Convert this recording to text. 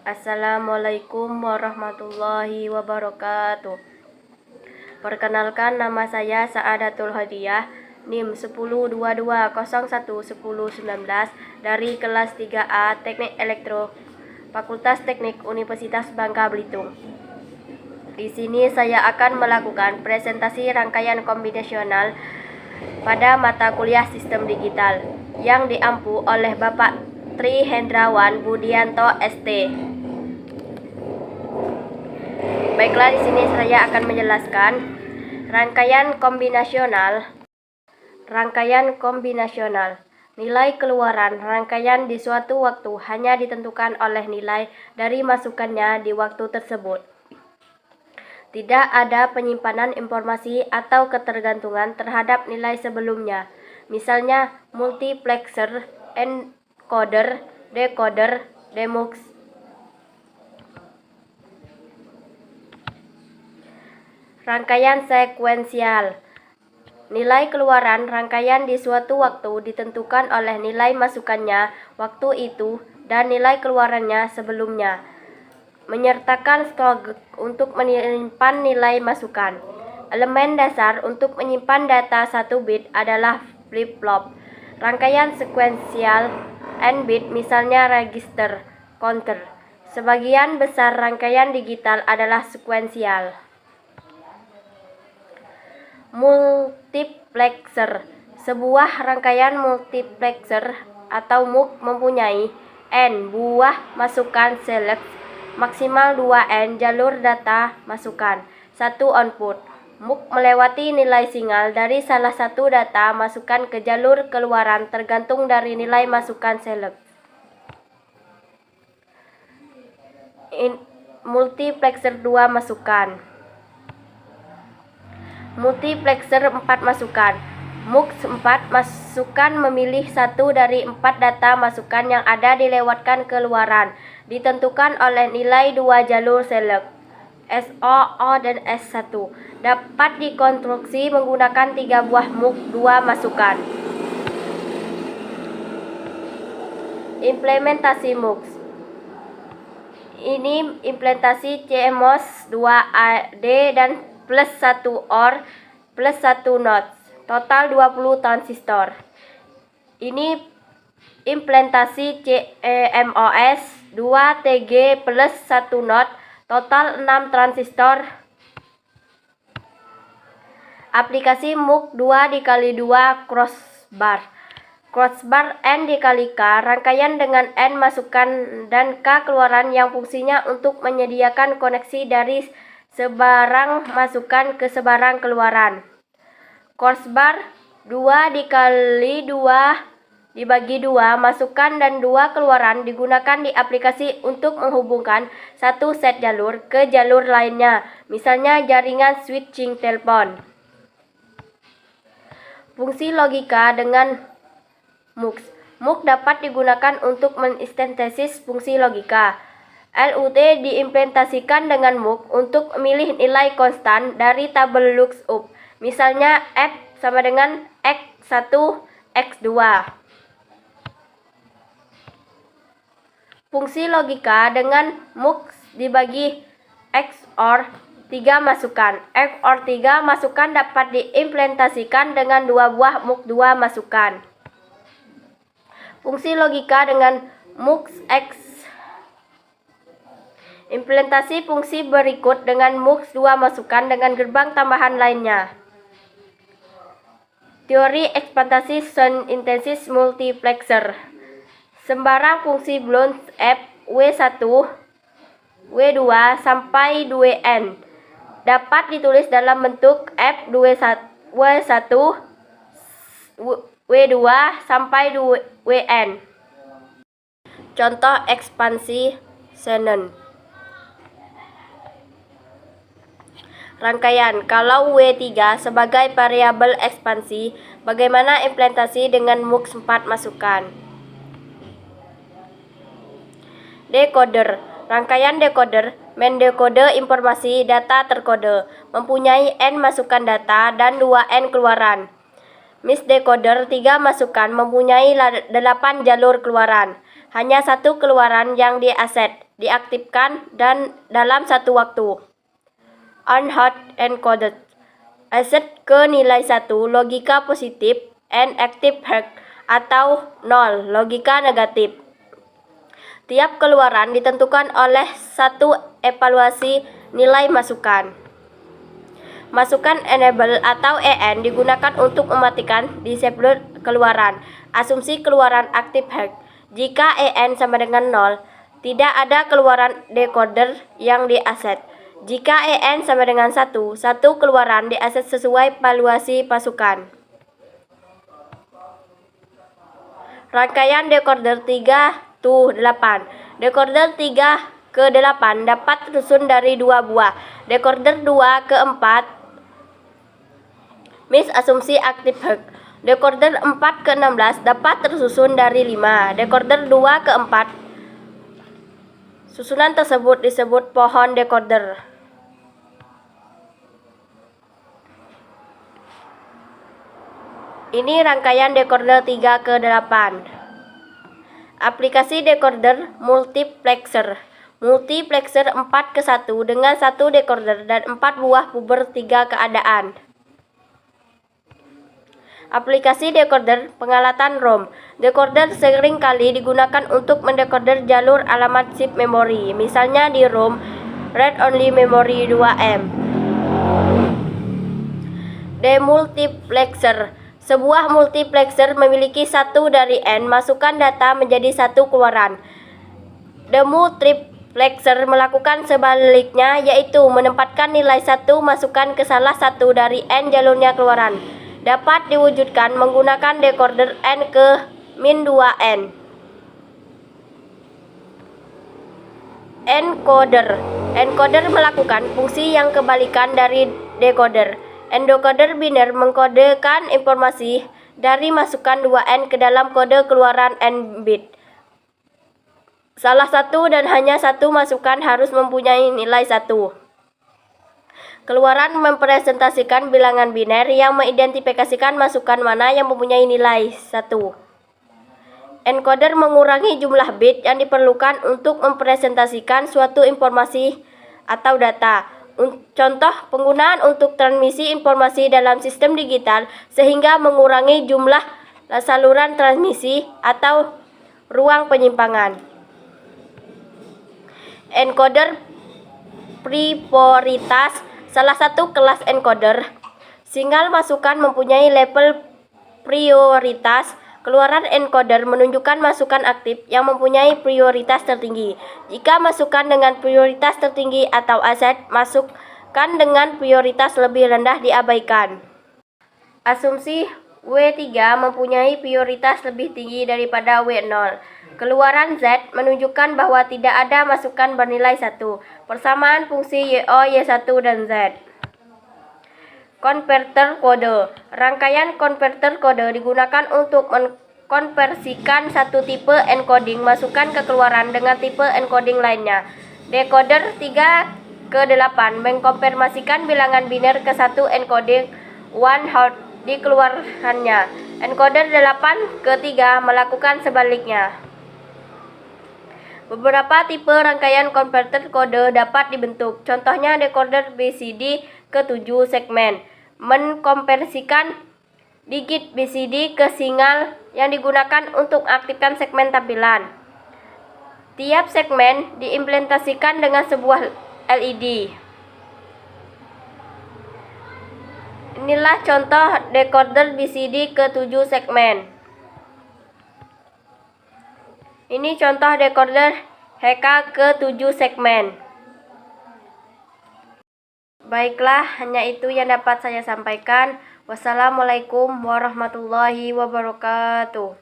Assalamualaikum warahmatullahi wabarakatuh. Perkenalkan, nama saya Saadatul Hadiah, NIM 1022011019 dari kelas 3A Teknik Elektro, Fakultas Teknik Universitas Bangka Belitung. Di sini saya akan melakukan presentasi rangkaian kombinasional pada mata kuliah Sistem Digital yang diampu oleh Bapak Tri Hendrawan Budianto ST. Baiklah, di sini saya akan menjelaskan rangkaian kombinasional. Nilai keluaran rangkaian di suatu waktu hanya ditentukan oleh nilai dari masukannya di waktu tersebut. Tidak ada penyimpanan informasi atau ketergantungan terhadap nilai sebelumnya. Misalnya multiplexer, encoder, decoder, demux. Rangkaian sekuensial. Nilai keluaran rangkaian di suatu waktu ditentukan oleh nilai masukannya waktu itu dan nilai keluarannya sebelumnya, menyertakan stok untuk menyimpan nilai masukan. Elemen dasar untuk menyimpan data 1 bit adalah flip-flop. Rangkaian sekuensial n bit misalnya register, counter. Sebagian besar rangkaian digital adalah sekuensial. Multiplexer. Sebuah rangkaian multiplexer atau MUX mempunyai n buah masukan select, maksimal 2n jalur data masukan, 1 output. MUX melewati nilai single dari salah satu data masukan ke jalur keluaran tergantung dari nilai masukan select. Multiplexer 2 masukan. Multiplexer 4 masukan. MUX 4 masukan memilih satu dari 4 data masukan yang ada dilewatkan keluaran, ditentukan oleh nilai 2 jalur select, SO, O, dan S1. Dapat dikonstruksi menggunakan 3 buah MUX 2 masukan. Implementasi MUX. Ini implementasi CMOS 2AD dan plus 1 OR plus 1 nodes, total 20 transistor. Ini implementasi CMOS 2TG plus 1 node, total 6 transistor. Aplikasi MUX 2x2 crossbar. Crossbar N dikali K, rangkaian dengan N masukan dan K keluaran yang fungsinya untuk menyediakan koneksi dari sebarang masukan ke sebarang keluaran. Crossbar 2 dikali 2 dibagi 2 masukan dan 2 keluaran digunakan di aplikasi untuk menghubungkan satu set jalur ke jalur lainnya, misalnya jaringan switching telepon. Fungsi logika dengan MUX. MUX dapat digunakan untuk mensintesis fungsi logika. LUT diimplementasikan dengan MUX untuk memilih nilai konstan dari tabel lookup, misalnya F sama dengan X1, X2. Fungsi logika dengan MUX dibagi XOR 3 masukan. XOR 3 masukan dapat diimplementasikan dengan 2 buah MUX 2 masukan. Fungsi logika dengan MUX X. Implementasi fungsi berikut dengan MUX 2 masukan dengan gerbang tambahan lainnya. Teori ekspantasi synthesis multiplexer. Sembarang fungsi Boolean F W1, W2 sampai 2n dapat ditulis dalam bentuk F W1, W2 sampai 2n. Contoh ekspansi Shannon. Rangkaian. Kalau W3 sebagai variabel ekspansi, bagaimana implementasi dengan MUX 4 masukan? Decoder. Rangkaian decoder mendekode informasi data terkode, mempunyai n masukan data dan 2n keluaran. MIS decoder 3 masukan mempunyai 8 jalur keluaran, hanya 1 keluaran yang diaset. diaktifkan dan dalam satu waktu. On-hard encoded. Aset ke nilai 1 logika positif and active hash atau 0 logika negatif. Tiap keluaran ditentukan oleh satu evaluasi nilai masukan. Masukan enable atau EN digunakan untuk mematikan disable keluaran. Asumsi keluaran aktif hash. Jika EN sama dengan 0, tidak ada keluaran decoder yang diaset. Jika EN sama dengan 1, satu keluaran diaset sesuai valuasi pasukan. Rangkaian decoder 3-8. Decoder 3 ke 8 dapat tersusun dari 2 buah. Decoder 2 ke 4 miss asumsi aktif hash. Decoder 4 ke 16 dapat tersusun dari 5. Decoder 2 ke 4. Susunan tersebut disebut pohon decoder. Ini rangkaian decoder 3 ke 8. Aplikasi decoder multiplexer. Multiplexer 4 ke 1 dengan 1 decoder dan 4 buah puber 3 keadaan. Aplikasi decoder pengalatan ROM. Decoder sering kali digunakan untuk mendecoder jalur alamat chip memori, misalnya di ROM Read Only Memory 2M. Demultiplexer. Sebuah multiplexer memiliki satu dari N masukkan data menjadi satu keluaran. Demultiplexer melakukan sebaliknya, yaitu menempatkan nilai satu masukkan ke salah satu dari N jalurnya keluaran. Dapat diwujudkan menggunakan decoder N ke -2N. Encoder. Encoder melakukan fungsi yang kebalikan dari decoder. Encoder biner mengkodekan informasi dari masukan 2N ke dalam kode keluaran N bit. Salah satu dan hanya satu masukan harus mempunyai nilai 1. Keluaran mempresentasikan bilangan biner yang mengidentifikasikan masukan mana yang mempunyai nilai 1. Encoder mengurangi jumlah bit yang diperlukan untuk mempresentasikan suatu informasi atau data. Contoh penggunaan untuk transmisi informasi dalam sistem digital sehingga mengurangi jumlah saluran transmisi atau ruang penyimpangan. Encoder prioritas. Salah satu kelas encoder sinyal masukan mempunyai level prioritas. Keluaran encoder menunjukkan masukan aktif yang mempunyai prioritas tertinggi. Jika masukan dengan prioritas tertinggi atau aset masukan dengan prioritas lebih rendah diabaikan. Asumsi W3 mempunyai prioritas lebih tinggi daripada W0. Keluaran Z menunjukkan bahwa tidak ada masukan bernilai 1. Persamaan fungsi YO, Y1, dan Z. Konverter kode. Rangkaian konverter kode digunakan untuk mengkonversikan satu tipe encoding masukan ke keluaran dengan tipe encoding lainnya. Decoder 3 ke 8 mengkonfirmasikan bilangan biner ke satu encoding one hot di keluarannya. Encoder 8 ke 3 melakukan sebaliknya. Beberapa tipe rangkaian konverter kode dapat dibentuk. Contohnya decoder BCD ke 7 segmen mengkonversikan digit BCD ke sinyal yang digunakan untuk aktifkan segmen tampilan. Tiap segmen diimplementasikan dengan sebuah LED. Inilah contoh decoder BCD ke 7 segmen. Ini contoh decoder HK ke 7 segmen. Baiklah, hanya itu yang dapat saya sampaikan. Wassalamualaikum warahmatullahi wabarakatuh.